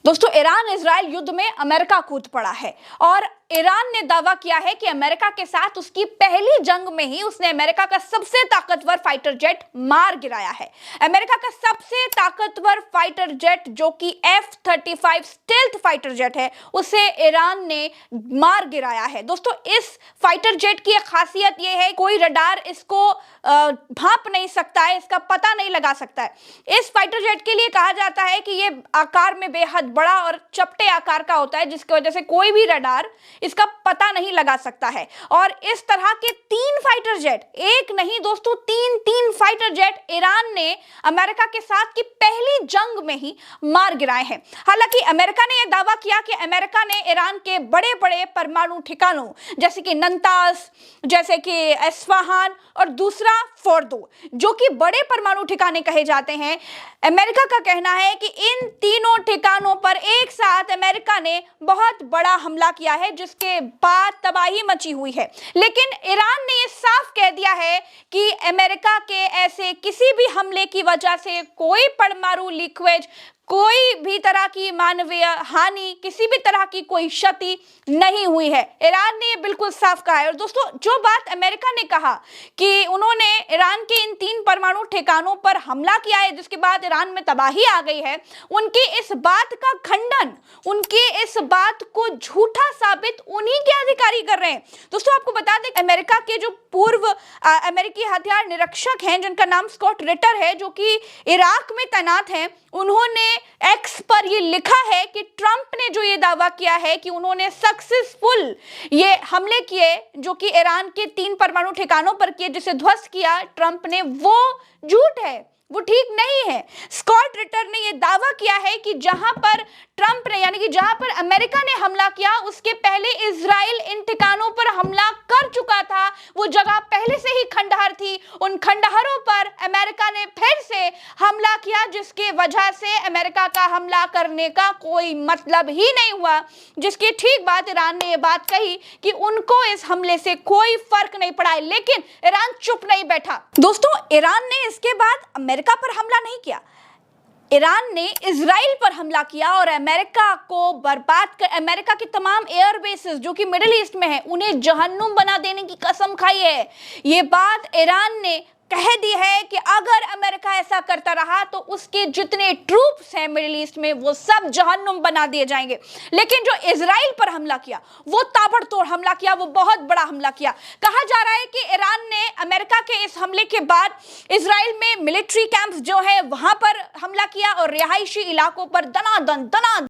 दोस्तों, Iran Israel युद्ध में अमेरिका कूद पड़ा है और ईरान ने दावा किया है कि अमेरिका के साथ उसकी पहली जंग में ही उसने अमेरिका का सबसे ताकतवर फाइटर जेट मार गिराया है। अमेरिका का सबसे ताकतवर फाइटर जेट जो कि F-35 स्टेल्थ फाइटर जेट है, उसे ईरान ने मार गिराया है। दोस्तों, इस फाइटर जेट की एक खासियत यह है, कोई रडार इसको भांप नहीं सकता है, इसका पता नहीं लगा सकता है। इस फाइटर जेट के लिए कहा जाता है कि यह आकार में बेहद बड़ा और चपटे आकार का होता है, जिसकी वजह से कोई भी रडार इसका पता नहीं लगा सकता है। और इस तरह के 3 फाइटर जेट, एक नहीं दोस्तों, तीन फाइटर जेट ईरान ने अमेरिका के साथ की पहली जंग में ही मार गिराए हैं। हालांकि अमेरिका ने यह दावा किया कि अमेरिका ने ईरान के बड़े बड़े परमाणु ठिकानों जैसे कि नंतास, जैसे कि एस्फहान और दूसरा फोर्दो, जो कि बड़े परमाणु ठिकाने कहे जाते हैं, अमेरिका का कहना है कि इन तीनों ठिकानों पर एक साथ अमेरिका ने बहुत बड़ा हमला किया है, जिसके बाद तबाही मची हुई है। लेकिन ईरान ने यह साफ कह दिया है कि अमेरिका के ऐसे किसी भी हमले की वजह से कोई परमाणु लीकेज, कोई भी तरह की मानवीय हानि, किसी भी तरह की कोई क्षति नहीं हुई है। ईरान ने ये बिल्कुल साफ कहा है। और दोस्तों, जो बात अमेरिका ने कहा कि उन्होंने ईरान के इन 3 परमाणु ठिकानों पर हमला किया है, जिसके बाद ईरान में तबाही आ गई है, उनकी इस बात का खंडन, उनकी इस बात को झूठा साबित उन्हीं के अधिकारी कर रहे हैं। दोस्तों, आपको बता दें, अमेरिका के जो पूर्व अमेरिकी हथियार निरीक्षक हैं, जिनका नाम स्कॉट रिटर है, जो कि इराक में तैनात हैं, उन्होंने एक्स पर ये लिखा है कि ट्रंप ने जो ये दावा किया है कि उन्होंने सक्सेसफुल ये हमले किए जो कि ईरान के 3 परमाणु ठिकानों पर किए, जिसे ध्वस्त किया ट्रंप ने, वो झूठ है, वो ठीक नहीं है। स्कॉट रिटर ने यह दावा किया है कि जहां पर ट्रंप ने, यानी कि जहां पर अमेरिका ने हमला किया, उसके पहले इजराइल इन ठिकानों पर हमला कर चुका था। वो जगह पहले से ही खंडहर थी, उन खंडहरों पर अमेरिका ने फिर से हमला किया, जिसके वजह से अमेरिका का हमला करने का कोई मतलब ही नहीं हुआ। जिसकी ठीक बात ईरान ने यह बात कही कि उनको इस हमले से कोई फर्क नहीं पड़ा है, लेकिन ईरान चुप नहीं बैठा। दोस्तों, ईरान ने इसके बाद अमेरिका पर हमला नहीं किया, ईरान ने इजराइल पर हमला किया और अमेरिका को बर्बाद कर, अमेरिका की तमाम एयरबेसेस जो कि मिडिल ईस्ट में है, उन्हें जहन्नुम बना देने की कसम खाई है। ये बात ईरान ने कह दी है कि अगर अमेरिका ऐसा करता रहा तो उसके जितने ट्रूप्स हैं मिडिल ईस्ट में, वो सब जहन्नुम बना दिए जाएंगे। लेकिन जो इजराइल पर हमला किया, वो ताबड़तोड़ हमला किया, वो बहुत बड़ा हमला किया। कहा जा रहा है कि ईरान ने अमेरिका के इस हमले के बाद इजराइल में मिलिट्री कैंप्स जो है वहां पर हमला किया और रिहायशी इलाकों पर दनादन